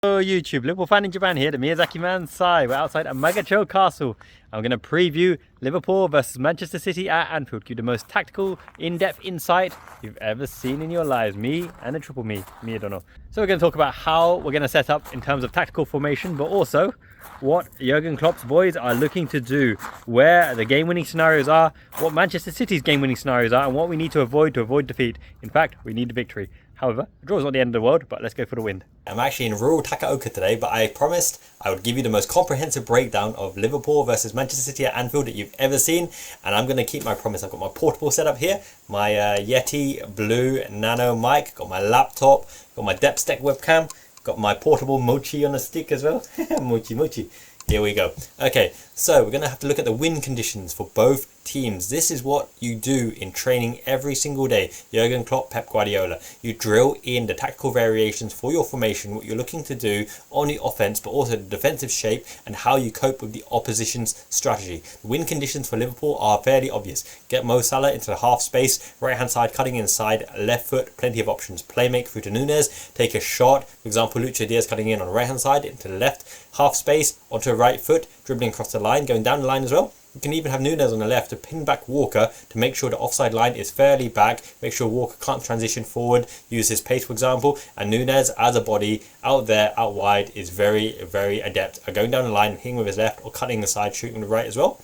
Hello YouTube, Liverpool fan in Japan here, the Miyazaki man Sai. We're outside Amagacho Castle. I'm going to preview Liverpool versus Manchester City at Anfield. Give you the most tactical, in-depth insight you've ever seen in your lives. Me and a triple me, I don't know. So we're going to talk about how we're going to set up in terms of tactical formation, but also what Jurgen Klopp's boys are looking to do, where the game-winning scenarios are, what Manchester City's game-winning scenarios are, and what we need to avoid defeat. In fact, we need a victory. However, a draw is not the end of the world, but let's go for the win. I'm actually in rural Takaoka today, but I promised I would give you the most comprehensive breakdown of Liverpool versus Manchester City at Anfield that you've ever seen, and I'm going to keep my promise. I've got my portable setup here, my Yeti Blue Nano mic, got my laptop, got my depth stack webcam, got my portable mochi on a stick as well. mochi. Here we go. Okay, so we're going to have to look at the win conditions for both teams. This is what you do in training every single day. Jurgen Klopp, Pep Guardiola. You drill in the tactical variations for your formation, what you're looking to do on the offense, but also the defensive shape and how you cope with the opposition's strategy. The win conditions for Liverpool are fairly obvious. Get Mo Salah into the half space, right hand side cutting inside, left foot, plenty of options. Play make through to Nunez, take a shot. For example, Diaz cutting in on the right hand side into the left half space, onto the right foot, dribbling across the line, going down the line as well. You can even have Nunez on the left to pin back Walker to make sure the offside line is fairly back, make sure Walker can't transition forward, use his pace for example, and Nunez as a body out there, out wide, is very adept at going down the line, hitting with his left or cutting the side, shooting with the right as well.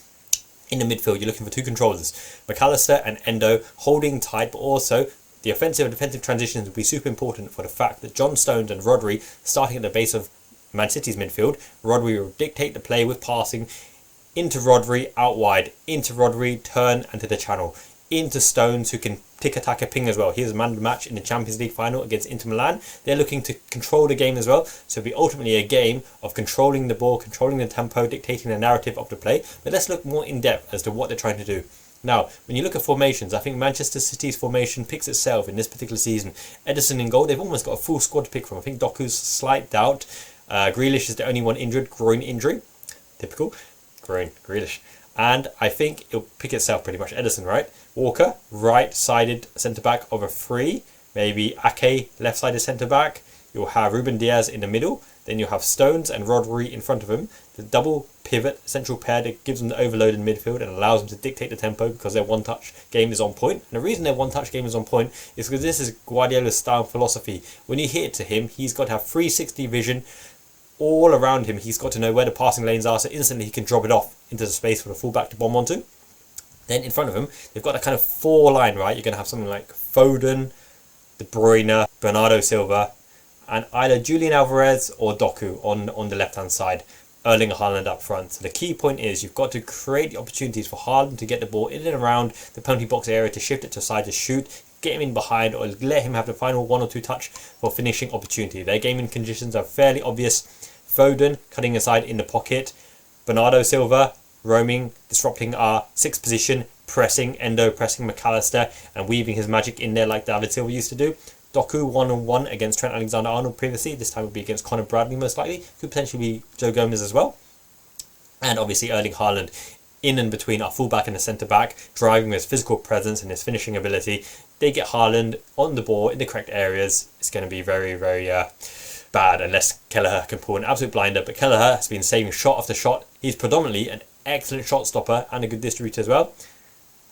In the midfield, you're looking for two controllers, McAllister and Endo, holding tight, but also the offensive and defensive transitions will be super important for the fact that John Stones and Rodri, starting at the base of Man City's midfield, Rodri will dictate the play with passing, into Rodri, out wide, into Rodri, turn and to the channel, into Stones who can tick-attack a ping as well. He was man of the match in the Champions League final against Inter Milan. They're looking to control the game as well, so it'll be ultimately a game of controlling the ball, controlling the tempo, dictating the narrative of the play. But let's look more in depth as to what they're trying to do. Now, when you look at formations, I think Manchester City's formation picks itself in this particular season. Ederson in goal, they've almost got a full squad to pick from. I think Doku's slight doubt. Grealish is the only one injured, groin injury. Typical. Grealish. And I think it'll pick itself pretty much. Ederson, right? Walker, right-sided centre-back of a three. Maybe Ake, left-sided centre-back. You'll have Ruben Diaz in the middle. Then you'll have Stones and Rodri in front of him. The double pivot central pair that gives them the overload in midfield and allows them to dictate the tempo because their one-touch game is on point. And the reason their one-touch game is on point is because this is Guardiola's style philosophy. When you hit it to him, he's got to have 360 vision all around him. He's got to know where the passing lanes are, so instantly he can drop it off into the space for the fullback to bomb onto. Then in front of him, they've got a kind of four line, right? You're going to have something like Foden, De Bruyne, Bernardo Silva, and either Julian Alvarez or Doku on the left-hand side. Erling Haaland up front. So the key point is you've got to create the opportunities for Haaland to get the ball in and around the penalty box area, to shift it to side, to shoot, get him in behind, or let him have the final one or two touch for finishing opportunity. Their gaming conditions are fairly obvious. Foden cutting inside in the pocket, Bernardo Silva roaming, disrupting our sixth position, pressing, Endo pressing McAllister and weaving his magic in there like David Silva used to do. Doku one-on-one against Trent Alexander-Arnold previously. This time would be against Conor Bradley most likely. Could potentially be Joe Gomez as well. And obviously Erling Haaland in and between our fullback and the centre-back, driving with his physical presence and his finishing ability. They get Haaland on the ball in the correct areas. It's going to be very bad unless Kelleher can pull an absolute blinder. But Kelleher has been saving shot after shot. He's predominantly an excellent shot stopper and a good distributor as well.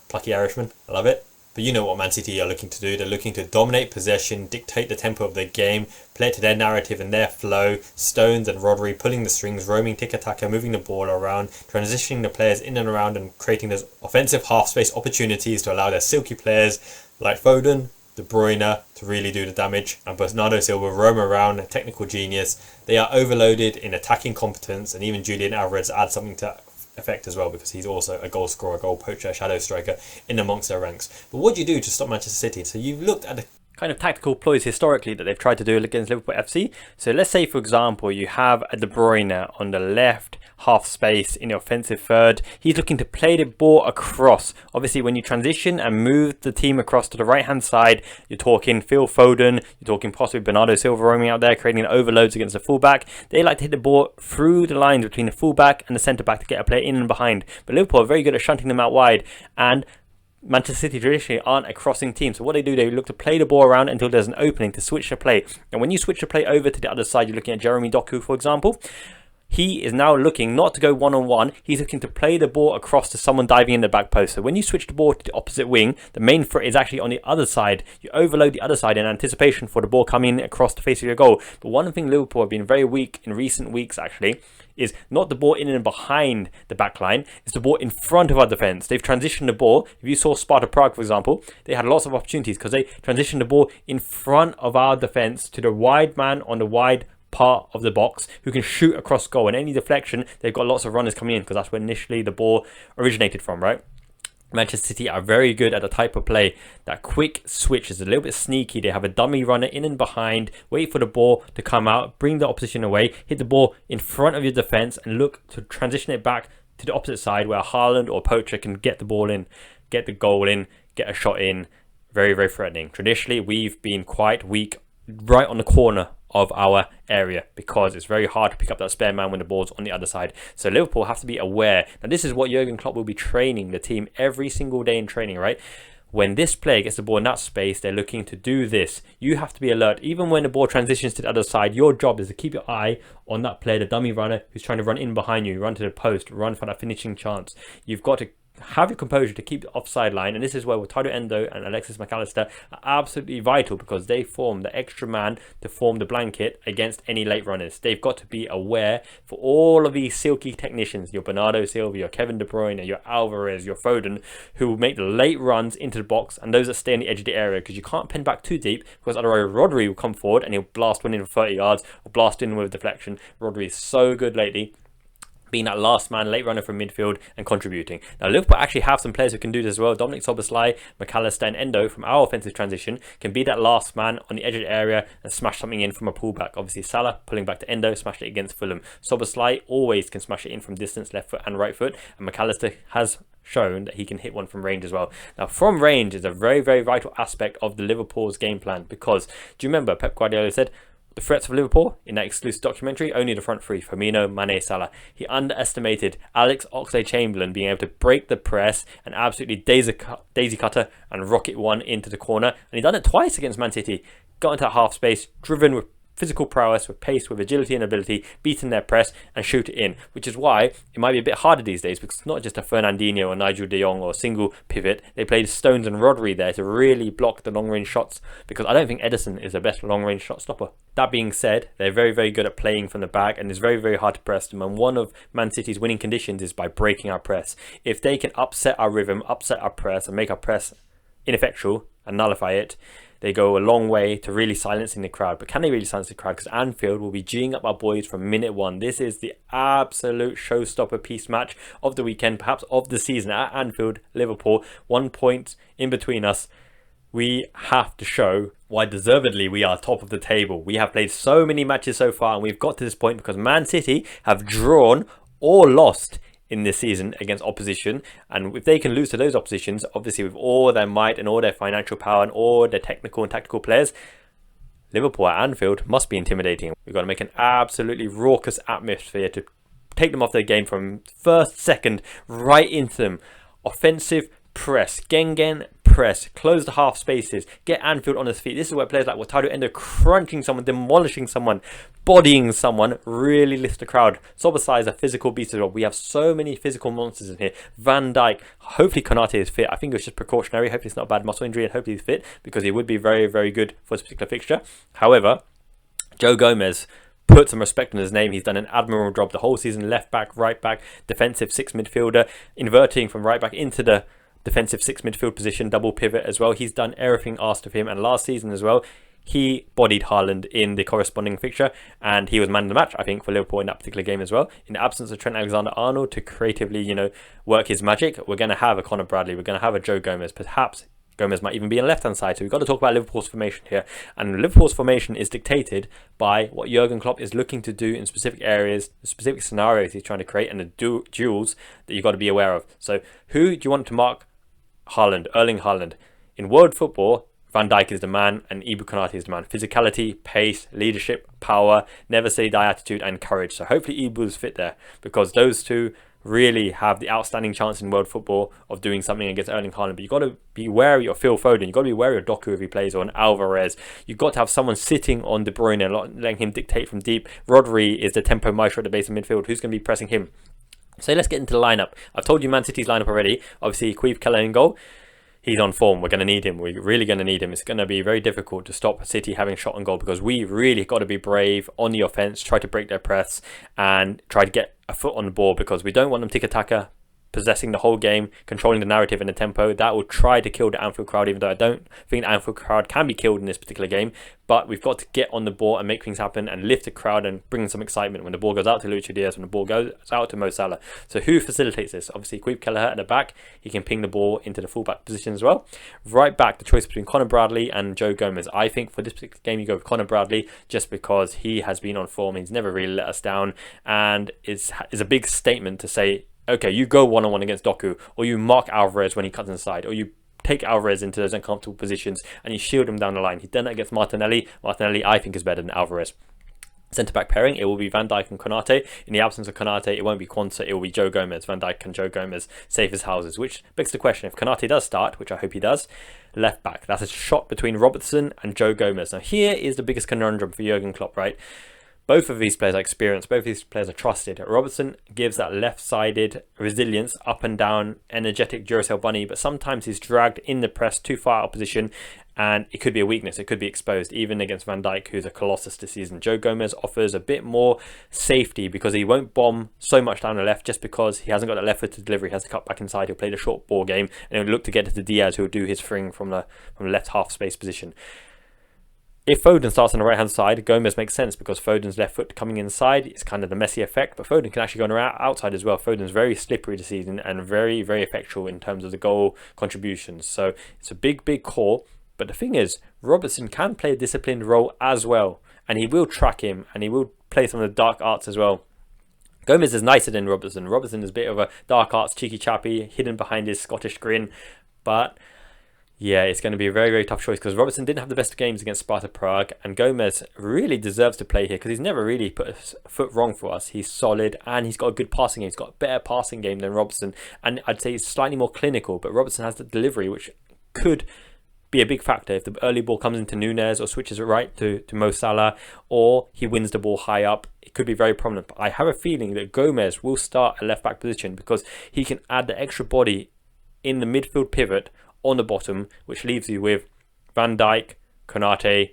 Plucky Irishman, I love it. But you know what Man City are looking to do. They're looking to dominate possession, dictate the tempo of the game, play it to their narrative and their flow. Stones and Rodri pulling the strings, roaming tiki-taka, moving the ball around, transitioning the players in and around and creating those offensive half-space opportunities to allow their silky players like Foden, De Bruyne to really do the damage, and Bernardo Silva roam around, a technical genius. They are overloaded in attacking competence, and even Julian Alvarez adds something to effect as well because he's also a goal scorer, goal poacher, shadow striker in amongst their ranks. But what do you do to stop Manchester City? So you've looked at the kind of tactical ploys historically that they've tried to do against Liverpool FC. So let's say, for example, you have a De Bruyne on the left half space in the offensive third. He's looking to play the ball across. Obviously, when you transition and move the team across to the right-hand side, you're talking Phil Foden, you're talking possibly Bernardo Silva roaming out there, creating overloads against the fullback. They like to hit the ball through the lines between the fullback and the centre-back to get a player in and behind. But Liverpool are very good at shunting them out wide, and Manchester City traditionally aren't a crossing team. So what they look to play the ball around until there's an opening to switch the play. And when you switch the play over to the other side, you're looking at Jeremy Doku, for example. He is now looking not to go one-on-one. He's looking to play the ball across to someone diving in the back post. So when you switch the ball to the opposite wing, the main threat is actually on the other side. You overload the other side in anticipation for the ball coming across the face of your goal. But one thing Liverpool have been very weak in recent weeks, actually, is not the ball in and behind the back line. It's the ball in front of our defence. They've transitioned the ball. If you saw Sparta Prague, for example, they had lots of opportunities because they transitioned the ball in front of our defence to the wide man on the wide part of the box who can shoot across goal, and any deflection they've got lots of runners coming in because that's where initially the ball originated from, right? Manchester City are very good at the type of play. That quick switch is a little bit sneaky. They have a dummy runner in and behind, wait for the ball to come out, bring the opposition away, hit the ball in front of your defence and look to transition it back to the opposite side where Haaland or Poacher can get the ball in, get the goal in, get a shot in. Very, very threatening. Traditionally, we've been quite weak right on the corner of our area because it's very hard to pick up that spare man when the ball's on the other side. So Liverpool have to be aware. Now this is what Jurgen Klopp will be training the team every single day in training, right? When this player gets the ball in that space, they're looking to do this. You have to be alert. Even when the ball transitions to the other side, your job is to keep your eye on that player, the dummy runner who's trying to run in behind you, run to the post, run for that finishing chance. You've got to have your composure to keep the offside line, and this is where Endo and Alexis McAllister are absolutely vital because they form the extra man to form the blanket against any late runners. They've got to be aware for all of these silky technicians, your Bernardo Silva, your Kevin De Bruyne, your Alvarez, your Foden, who will make the late runs into the box and those that stay on the edge of the area because you can't pin back too deep because otherwise Rodri will come forward and he'll blast one in for 30 yards or blast in with a deflection. Rodri is so good lately, being that last man, late runner from midfield and contributing. Now Liverpool actually have some players who can do this as well. Dominic Szoboszlai, McAllister and Endo from our offensive transition can be that last man on the edge of the area and smash something in from a pullback. Obviously Salah pulling back to Endo, smashed it against Fulham. Szoboszlai always can smash it in from distance, left foot and right foot, and McAllister has shown that he can hit one from range as well. Now from range is a very, very vital aspect of the Liverpool's game plan because do you remember Pep Guardiola said the threats of Liverpool in that exclusive documentary, only the front three, Firmino, Mane, Salah. He underestimated Alex Oxlade-Chamberlain being able to break the press and absolutely daisy cutter and rocket one into the corner. And he done it twice against Man City. Got into that half space, driven with physical prowess, with pace, with agility and ability, beating their press and shoot it in, which is why it might be a bit harder these days because it's not just a Fernandinho or Nigel de Jong or a single pivot. They played Stones and Rodri there to really block the long-range shots because I don't think Ederson is the best long-range shot stopper. That being said, they're very, very good at playing from the back and it's very, very hard to press them, and one of Man City's winning conditions is by breaking our press. If they can upset our rhythm, upset our press and make our press ineffectual and nullify it, they go a long way to really silencing the crowd. But can they really silence the crowd? Because Anfield will be geeing up our boys from minute one. This is the absolute showstopper piece match of the weekend, perhaps of the season at Anfield, Liverpool. 1 point in between us. We have to show why deservedly we are top of the table. We have played so many matches so far and we've got to this point because Man City have drawn or lost in this season against opposition, and if they can lose to those oppositions, obviously with all their might and all their financial power and all their technical and tactical players, Liverpool at Anfield must be intimidating. We've got to make an absolutely raucous atmosphere to take them off their game from first second right into them. Offensive press, Gengen press, close the half spaces, get Anfield on his feet. This is where players like Endo crunching someone, demolishing someone, bodying someone, really lift the crowd. Szoboszlai is a physical beast as well. We have so many physical monsters in here. Van Dijk, hopefully Konate is fit. I think it was just precautionary. Hopefully it's not a bad muscle injury and hopefully he's fit because he would be very, very good for this particular fixture. However, Joe Gomez, put some respect on his name. He's done an admirable job the whole season. Left back, right back, defensive six midfielder, inverting from right back into the defensive six midfield position, double pivot as well. He's done everything asked of him, and last season as well he bodied Haaland in the corresponding fixture and he was man of the match, I think, for Liverpool in that particular game as well. In the absence of Trent Alexander-Arnold to creatively, work his magic, we're going to have a Conor Bradley, we're going to have a Joe Gomez, perhaps Gomez might even be on the left-hand side. So we've got to talk about Liverpool's formation here. And Liverpool's formation is dictated by what Jurgen Klopp is looking to do in specific areas, specific scenarios he's trying to create, and the duels that you've got to be aware of. So who do you want to mark Haaland, Erling Haaland? In world football, Van Dijk is the man and Ibu Konate is the man. Physicality, pace, leadership, power, never say die attitude and courage. So hopefully Ibu's fit there because those two really have the outstanding chance in world football of doing something against Erling Haaland. But you've got to be wary of Phil Foden. You've got to be wary of Doku if he plays, or an Alvarez. You've got to have someone sitting on De Bruyne and letting him dictate from deep. Rodri is the tempo maestro at the base of midfield. Who's going to be pressing him? So let's get into the lineup. I've told you Man City's lineup already. Obviously, Queeve, Keller in goal. He's on form. We're going to need him. We're really going to need him. It's going to be very difficult to stop City having shot on goal, because we really got to be brave on the offense, try to break their press and try to get a foot on the ball, because we don't want them tiki-taka, possessing the whole game, controlling the narrative and the tempo. That will try to kill the Anfield crowd, even though I don't think the Anfield crowd can be killed in this particular game. But we've got to get on the ball and make things happen and lift the crowd and bring some excitement when the ball goes out to Lucho Diaz, when the ball goes out to Mo Salah. So who facilitates this? Obviously, Queeve Kelleher at the back. He can ping the ball into the fullback position as well. Right back, the choice between Conor Bradley and Joe Gomez. I think for this particular game, you go with Conor Bradley, just because he has been on form. He's never really let us down, and is a big statement to say, okay, you go one-on-one against Doku, or you mark Alvarez when he cuts inside, or you take Alvarez into those uncomfortable positions and you shield him down the line. He's done that against Martinelli. Martinelli, I think, is better than Alvarez. Centre-back pairing, it will be Van Dijk and Konate. In the absence of Konate, it won't be Quansah, it will be Joe Gomez. Van Dijk and Joe Gomez, safe as houses, which begs the question, if Konate does start, which I hope he does, left back, that's a shot between Robertson and Joe Gomez. Now here is the biggest conundrum for Jurgen Klopp, right? Both of these players are experienced. Both of these players are trusted. Robertson gives that left-sided resilience, up and down, energetic Duracell bunny, but sometimes he's dragged in the press too far out of position, and it could be a weakness. It could be exposed, even against Van Dijk, who's a colossus this season. Joe Gomez offers a bit more safety because he won't bomb so much down the left, just because he hasn't got that left-footed delivery. He has to cut back inside. He'll play the short ball game, and he'll look to get to the Diaz, who will do his thing from the left half space position. If Foden starts on the right-hand side, Gomez makes sense, because Foden's left foot coming inside is kind of the messy effect, but Foden can actually go on the outside as well. Foden's very slippery this season and very, very effectual in terms of the goal contributions. So it's a big, big call. But the thing is, Robertson can play a disciplined role as well, and he will track him, and he will play some of the dark arts as well. Gomez is nicer than Robertson. Robertson is a bit of a dark arts cheeky chappy, hidden behind his Scottish grin, but yeah, it's going to be a very, very tough choice, because Robertson didn't have the best games against Sparta Prague, and Gomez really deserves to play here because he's never really put a foot wrong for us. He's solid, and he's got a good passing game. He's got a better passing game than Robertson, and I'd say he's slightly more clinical, but Robertson has the delivery, which could be a big factor if the early ball comes into Nunez or switches it right to Mo Salah, or he wins the ball high up. It could be very prominent, but I have a feeling that Gomez will start a left back position because he can add the extra body in the midfield pivot on the bottom, which leaves you with Van Dijk, Konate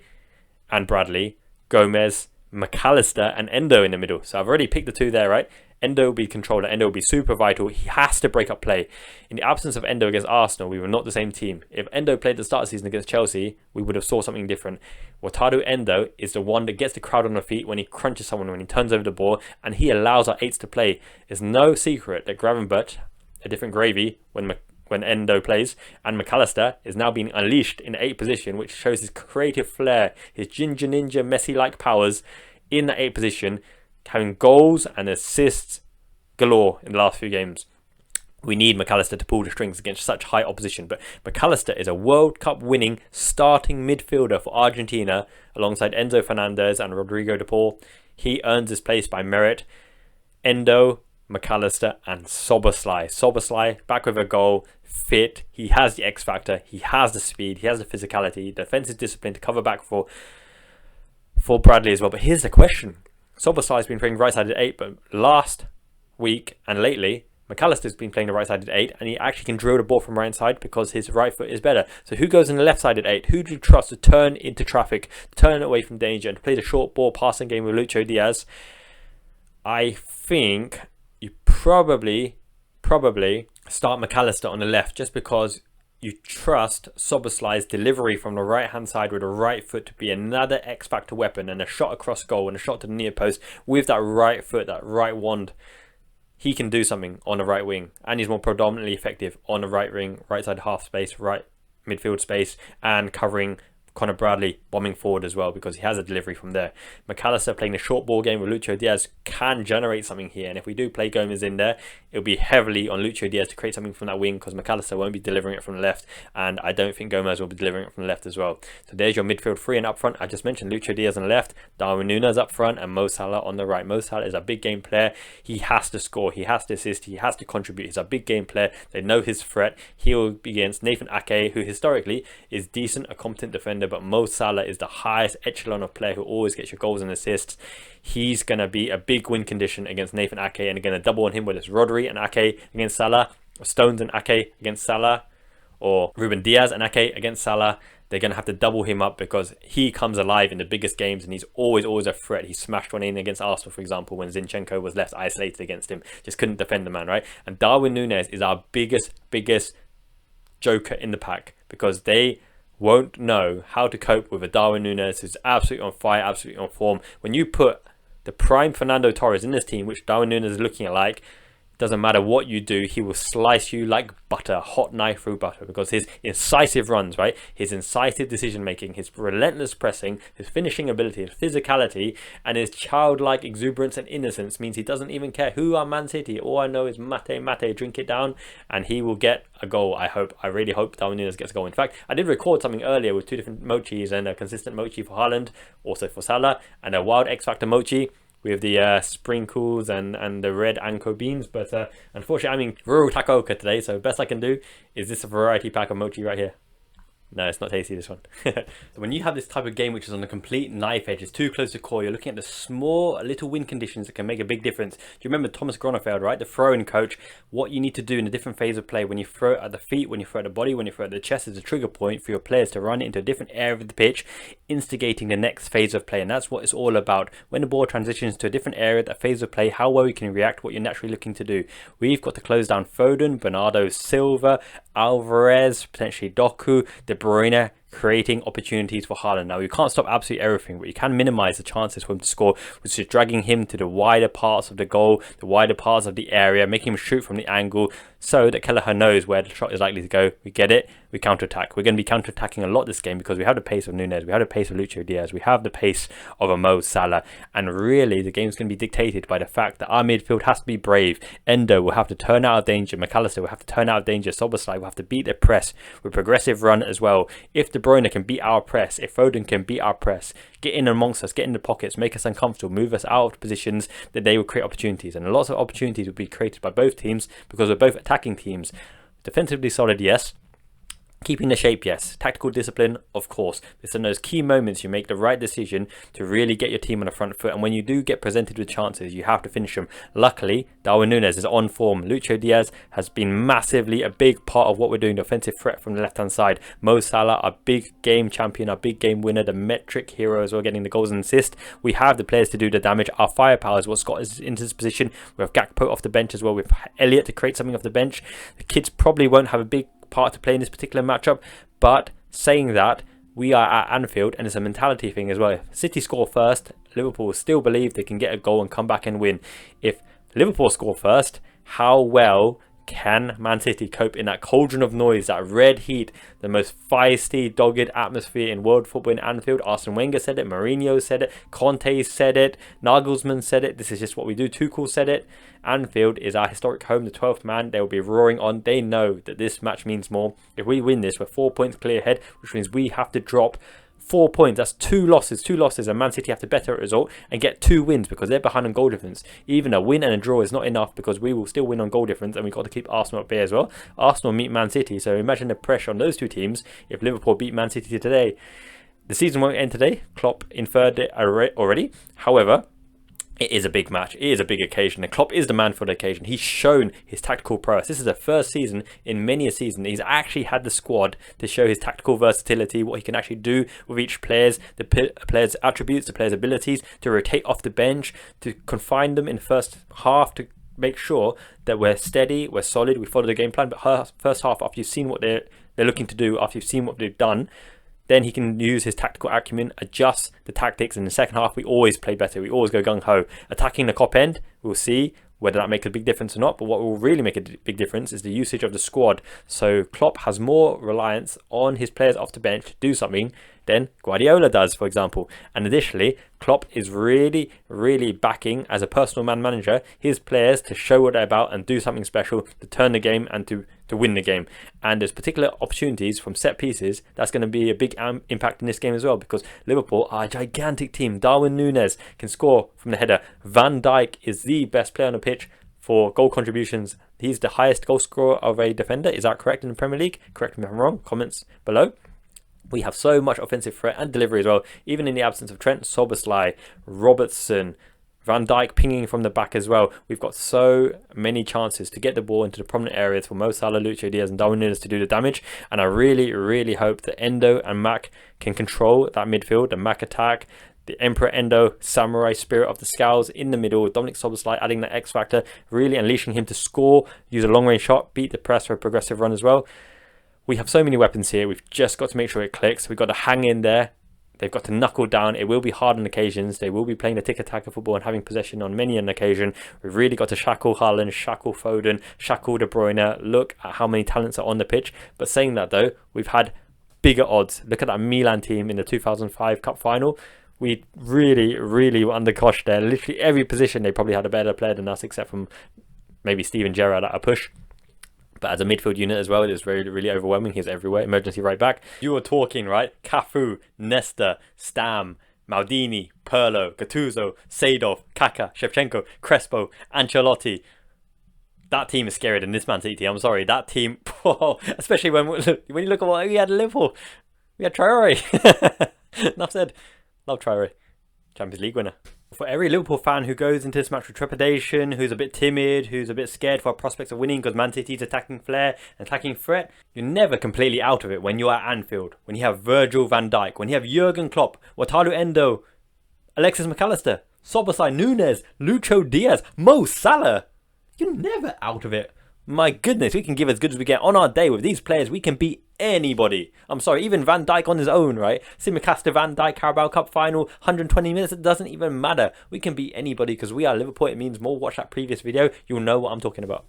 and Bradley, Gomez, McAllister and Endo in the middle. So I've already picked the two there, right? Endo will be controller. Endo will be super vital. He has to break up play. In the absence of Endo against Arsenal, we were not the same team. If Endo played the start of the season against Chelsea, we would have saw something different. Wataru Endo is the one that gets the crowd on their feet when he crunches someone, when he turns over the ball, and he allows our eights to play. It's no secret that Gravenberch, a different gravy when Endo plays, and McAllister is now being unleashed in the 8 position, which shows his creative flair, his Ginger Ninja Messi-like powers in that 8 position, having goals and assists galore in the last few games. We need McAllister to pull the strings against such high opposition, but McAllister is a World Cup winning starting midfielder for Argentina alongside Enzo Fernandez and Rodrigo de Paul. He earns his place by merit. Endo, McAllister and Szoboszlai. Szoboszlai back with a goal, fit. He has the X factor. He has the speed. He has the physicality, defensive discipline to cover back for Bradley as well. But here's the question: Szoboszlai's been playing right-sided 8, but last week and lately, McAllister's been playing the right-sided 8, and he actually can drill the ball from right side because his right foot is better. So who goes in the left-sided 8? Who do you trust to turn into traffic, turn away from danger, and to play the short ball passing game with Lucho Diaz? I think you probably start McAllister on the left, just because you trust Szoboszlai's delivery from the right-hand side with the right foot to be another X-factor weapon, and a shot across goal and a shot to the near post with that right foot, that right wand. He can do something on the right wing, and he's more predominantly effective on the right wing, right side half space, right midfield space, and covering Conor Bradley bombing forward as well, because he has a delivery from there. McAllister playing the short ball game with Lucho Diaz can generate something here, and if we do play Gomez in there, it'll be heavily on Lucho Diaz to create something from that wing, because McAllister won't be delivering it from the left, and I don't think Gomez will be delivering it from the left as well. So there's your midfield three, and up front, I just mentioned Lucho Diaz on the left, Darwin Nunez up front, and Mo Salah on the right. Mo Salah is a big game player. He has to score, he has to assist, he has to contribute. He's a big game player. They know his threat. He will be against Nathan Ake, who historically is decent, a competent defender, but Mo Salah is the highest echelon of player who always gets your goals and assists. He's going to be a big win condition against Nathan Ake, and going to double on him, whether it's Rodri and Ake against Salah, or Stones and Ake against Salah, or Ruben Diaz and Ake against Salah. They're going to have to double him up because he comes alive in the biggest games, and he's always a threat. He smashed one in against Arsenal, for example, when Zinchenko was left isolated against him. Just couldn't defend the man, right? And Darwin Nunez is our biggest joker in the pack, because they won't know how to cope with a Darwin Nunez who's absolutely on fire, absolutely on form. When you put the prime Fernando Torres in this team, which Darwin Nunez is looking at, like, doesn't matter what you do, he will slice you like butter, hot knife through butter, because his incisive runs, right, his incisive decision making, his relentless pressing, his finishing ability, his physicality, and his childlike exuberance and innocence means he doesn't even care who are Man City. All I know is mate, drink it down, and he will get a goal. I really hope Darwin Nunez gets a goal. In fact, I did record something earlier with two different mochis, and a consistent mochi for Haaland, also for Salah, and a wild X Factor mochi with the sprinkles and the red anko beans. But unfortunately, I'm in rural Takaoka today, so best I can do is this variety pack of mochi right here. No, it's not tasty, this one. So when you have this type of game which is on a complete knife edge, it's too close to core, you're looking at the small little win conditions that can make a big difference. Do you remember Thomas Gronefeld, right? The throwing coach, what you need to do in a different phase of play, when you throw it at the feet, when you throw it at the body, when you throw it at the chest, is a trigger point for your players to run it into a different area of the pitch, instigating the next phase of play. And that's what it's all about. When the ball transitions to a different area, that phase of play, how well you can react, what you're naturally looking to do. We've got to close down Foden, Bernardo Silva, Alvarez, potentially Doku, De Bruyne, creating opportunities for Haaland. Now, you can't stop absolutely everything, but you can minimize the chances for him to score, which is dragging him to the wider parts of the goal, the wider parts of the area, making him shoot from the angle, so that Kelleher knows where the shot is likely to go. We get it, we counter-attack. We're going to be counter-attacking a lot this game, because we have the pace of Nunez, we have the pace of Lucho Diaz, we have the pace of a Mo Salah, and really the game's going to be dictated by the fact that our midfield has to be brave. Endo will have to turn out of danger, McAllister will have to turn out of danger, Szoboszlai will have to beat their press with progressive run as well. If De Bruyne can beat our press, if Foden can beat our press, get in amongst us, get in the pockets, make us uncomfortable, move us out of positions, that they will create opportunities. And lots of opportunities will be created by both teams, because we're both attacking teams. Defensively solid, yes. Keeping the shape, yes. Tactical discipline, of course. It's in those key moments you make the right decision to really get your team on the front foot. And when you do get presented with chances, you have to finish them. Luckily, Darwin Nunez is on form. Lucho Diaz has been massively a big part of what we're doing, the offensive threat from the left-hand side. Mo Salah, our big game champion, our big game winner, the metric hero as well, getting the goals and assists. We have the players to do the damage. Our firepower is what's got us into this position. We have Gakpo off the bench as well, with Elliott to create something off the bench. The kids probably won't have a big part to play in this particular matchup, but saying that, we are at Anfield, and it's a mentality thing as well. If City score first, Liverpool still believe they can get a goal and come back and win. If Liverpool score first, how well can Man City cope in that cauldron of noise, that red heat, the most feisty, dogged atmosphere in world football in Anfield? Arsene Wenger said it, Mourinho said it, Conte said it, Nagelsmann said it. This is just what we do. Tuchel said it. Anfield is our historic home, the 12th man. They will be roaring on. They know that this match means more. If we win this, we're 4 points clear ahead, which means we have to drop 4 points. That's two losses, and Man City have to better a result and get 2 wins, because they're behind on goal difference. Even a win and a draw is not enough, because we will still win on goal difference, and we've got to keep Arsenal up there as well. Arsenal meet Man City, so imagine the pressure on those two teams if Liverpool beat Man City today. The season won't end today. Klopp inferred it already. However, it is a big match. It is a big occasion. And Klopp is the man for the occasion. He's shown his tactical prowess. This is the first season in many a season he's actually had the squad to show his tactical versatility, what he can actually do with each player's attributes, the player's abilities, to rotate off the bench, to confine them in the first half, to make sure that we're steady, we're solid, we follow the game plan. But first half, after you've seen what they're looking to do, after you've seen what they've done, then he can use his tactical acumen, adjust the tactics. In the second half, we always play better. We always go gung-ho. Attacking the Kop end, we'll see. whether that makes a big difference or not. But what will really make a big difference is the usage of the squad. So Klopp has more reliance on his players off the bench to do something than Guardiola does, for example. And additionally, Klopp is really, really backing, as a personal manager, his players to show what they're about and do something special to turn the game and to win the game. And there's particular opportunities from set pieces that's going to be a big impact in this game as well, because Liverpool are a gigantic team. Darwin Nunez can score from the header. Van Dijk is the best player on the pitch for goal contributions. He's the highest goal scorer of a defender. Is that correct in the Premier League? Correct me if I'm wrong. Comments below. We have so much offensive threat and delivery as well, even in the absence of Trent, Szoboszlai, Robertson, Van Dijk pinging from the back as well. We've got so many chances to get the ball into the prominent areas for Mo Salah, Lucho Diaz and Darwin Nunez to do the damage. And I really, really hope that Endo and Mac can control that midfield, the Mac attack, the Emperor Endo, samurai spirit of the Scowls in the middle, Dominic Szoboszlai adding that X factor, really unleashing him to score, use a long range shot, beat the press for a progressive run as well. We have so many weapons here. We've just got to make sure it clicks. We've got to hang in there. They've got to knuckle down. It will be hard on occasions. They will be playing the tiki-taka football and having possession on many an occasion. We've really got to shackle Haaland, shackle Foden, shackle De Bruyne. Look at how many talents are on the pitch. But saying that though, we've had bigger odds. Look at that Milan team in the 2005 Cup final. We really, really were undercoshed there. Literally every position they probably had a better player than us, except from maybe Steven Gerrard at a push. But as a midfield unit as well, it was really, really overwhelming. He's everywhere. Emergency right back. You were talking, right? Cafu, Nesta, Stam, Maldini, Pirlo, Gattuso, Seedorf, Kaká, Shevchenko, Crespo, Ancelotti. That team is scarier than this Man City. I'm sorry. That team, whoa, especially when you look at what we had at Liverpool. We had Traore. Enough said. Love Traore. Champions League winner. For every Liverpool fan who goes into this match with trepidation, who's a bit timid, who's a bit scared for prospects of winning because Man City's attacking flair and attacking threat, you're never completely out of it when you're at Anfield, when you have Virgil van Dijk, when you have Jurgen Klopp, Wataru Endo, Alexis McAllister, Szoboszlai, Nunez, Lucho Diaz, Mo Salah. You're never out of it. My goodness, we can give as good as we get. On our day with these players, we can beat anybody. I'm sorry, even Van Dijk on his own, right? Simicasta, Van Dijk, Carabao Cup final, 120 minutes, it doesn't even matter. We can beat anybody because we are Liverpool. It means more. Watch that previous video, you'll know what I'm talking about.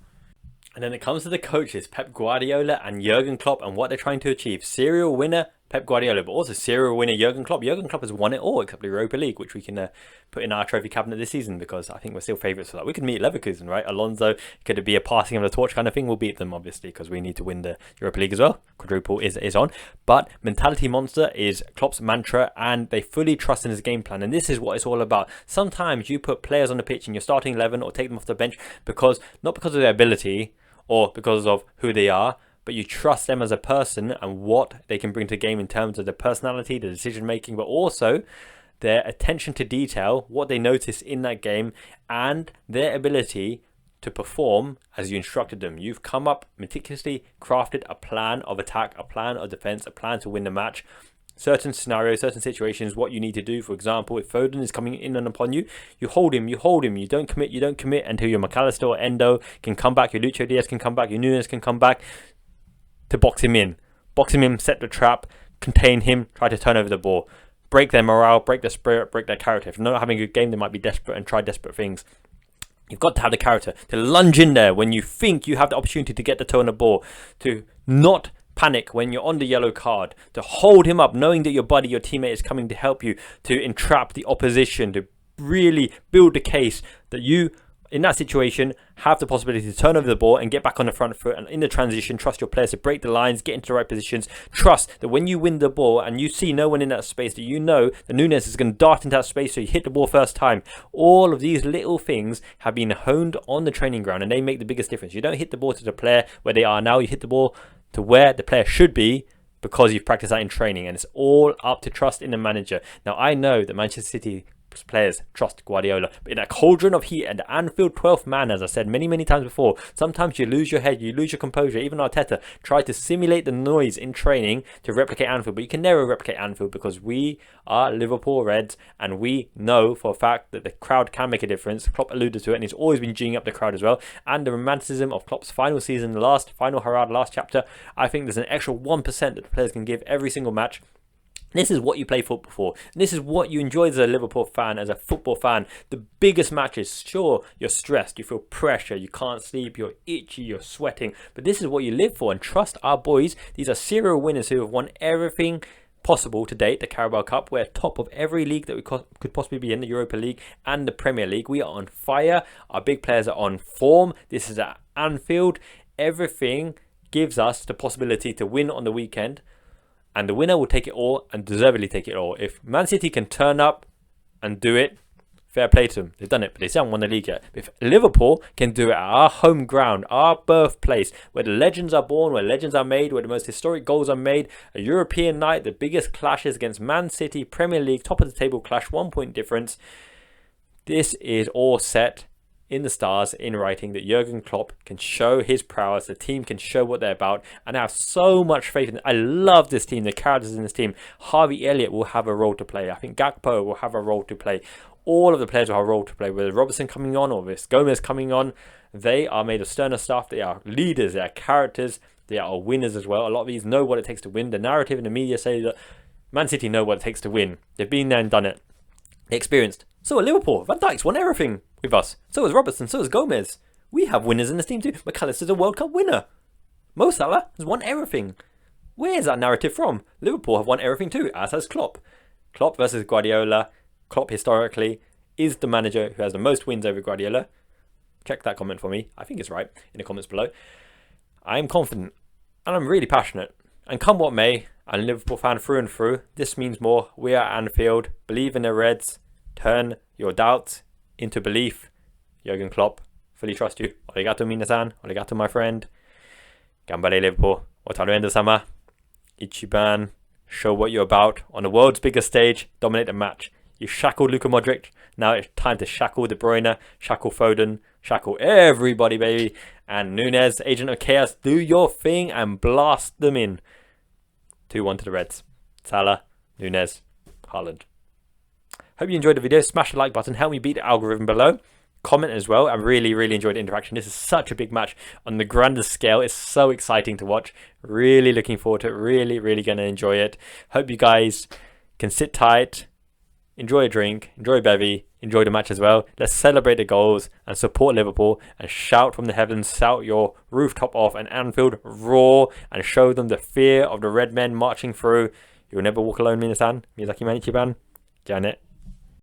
And then it comes to the coaches, Pep Guardiola and Jurgen Klopp, and what they're trying to achieve. Serial winner, Pep Guardiola, but also serial winner, Jurgen Klopp. Jurgen Klopp has won it all except the Europa League, which we can put in our trophy cabinet this season because I think we're still favourites for that. We could meet Leverkusen, right? Alonso, could it be a passing of the torch kind of thing? We'll beat them, obviously, because we need to win the Europa League as well. Quadruple is on. But mentality monster is Klopp's mantra, and they fully trust in his game plan. And this is what it's all about. Sometimes you put players on the pitch in your starting 11 or take them off the bench not because of their ability, or because of who they are, but you trust them as a person and what they can bring to the game in terms of their personality, the decision making, but also their attention to detail, what they notice in that game, and their ability to perform as you instructed them. You've come up, meticulously crafted a plan of attack, a plan of defense, a plan to win the match. Certain scenarios, certain situations, what you need to do. For example, if Foden is coming in and upon you, you hold him, you don't commit until your McAllister or Endo can come back, your Lucho Diaz can come back, your Nunez can come back to box him in, set the trap, contain him, try to turn over the ball, break their morale, break their spirit, break their character. If they're not having a good game, they might be desperate and try desperate things. You've got to have the character to lunge in there when you think you have the opportunity to get the toe on the ball, to not panic when you're on the yellow card, to hold him up knowing that your buddy, your teammate is coming to help you, to entrap the opposition, to really build the case that you, in that situation, have the possibility to turn over the ball and get back on the front foot, and in the transition, trust your players to break the lines, get into the right positions, trust that when you win the ball and you see no one in that space, that you know that Nunez is going to dart into that space so you hit the ball first time. All of these little things have been honed on the training ground and they make the biggest difference. You don't hit the ball to the player where they are now, you hit the ball to where the player should be because you've practiced that in training, and it's all up to trust in the manager. Now, I know that Manchester City players trust Guardiola, but in a cauldron of heat and the Anfield 12th man, as I said many times before, sometimes you lose your head, you lose your composure. Even Arteta tried to simulate the noise in training to replicate Anfield, but you can never replicate Anfield because we are Liverpool Reds and we know for a fact that the crowd can make a difference. Klopp alluded to it and he's always been geeing up the crowd as well, and the romanticism of Klopp's final season, final hurrah, last chapter. I think there's an extra 1% that the players can give every single match This is what you play football for. And this is what you enjoy as a Liverpool fan, as a football fan. The biggest matches, sure, you're stressed, you feel pressure, you can't sleep, you're itchy, you're sweating. But this is what you live for. And trust our boys, these are serial winners who have won everything possible to date. The Carabao Cup, we're top of every league that we could possibly be in, the Europa League and the Premier League. We are on fire. Our big players are on form. This is at Anfield. Everything gives us the possibility to win on the weekend. And the winner will take it all and deservedly take it all. If Man City can turn up and do it, fair play to them. They've done it, but they still haven't won the league yet. If Liverpool can do it at our home ground, our birthplace, where the legends are born, where legends are made, where the most historic goals are made, a European night, the biggest clashes against Man City, Premier League, top of the table clash, 1 point difference. This is all set in the stars, in writing, that Jurgen Klopp can show his prowess, the team can show what they're about, and I have so much faith in it. I love this team, the characters in this team. Harvey Elliott will have a role to play. I think Gakpo will have a role to play. All of the players will have a role to play, whether Robertson coming on or this Gomez coming on. They are made of sterner stuff. They are leaders, they are characters, they are winners as well. A lot of these know what it takes to win. The narrative in the media say that Man City know what it takes to win. They've been there and done it. They're experienced. So are Liverpool. Van Dijk's won everything with us. So is Robertson. So is Gomez. We have winners in this team too. McAllister's a World Cup winner. Mo Salah has won everything. Where is that narrative from? Liverpool have won everything too, as has Klopp. Klopp versus Guardiola. Klopp historically is the manager who has the most wins over Guardiola. Check that comment for me. I think it's right in the comments below. I am confident and I'm really passionate. And come what may, I'm a Liverpool fan through and through. This means more. We are at Anfield. Believe in the Reds. Turn your doubts into belief. Jurgen Klopp, fully trust you. Arigato minasan. Arigato my friend. Gambare Liverpool. Wataru Endo sama. Ichiban. Show what you're about. On the world's biggest stage, dominate the match. You shackled Luka Modric. Now it's time to shackle De Bruyne, shackle Foden, shackle everybody, baby. And Nunez, agent of chaos, do your thing and blast them in. 2-1 to the Reds. Salah, Nunez, Haaland. Hope you enjoyed the video. Smash the like button. Help me beat the algorithm below. Comment as well. I really enjoyed the interaction. This is such a big match on the grandest scale. It's so exciting to watch. Really looking forward to it. Really going to enjoy it. Hope you guys can sit tight, enjoy a drink, enjoy a bevy, enjoy the match as well. Let's celebrate the goals and support Liverpool and shout from the heavens, shout your rooftop off and Anfield, roar and show them the fear of the red men marching through. You will never walk alone, Minasan. Miyazaki Manichiban. Janet.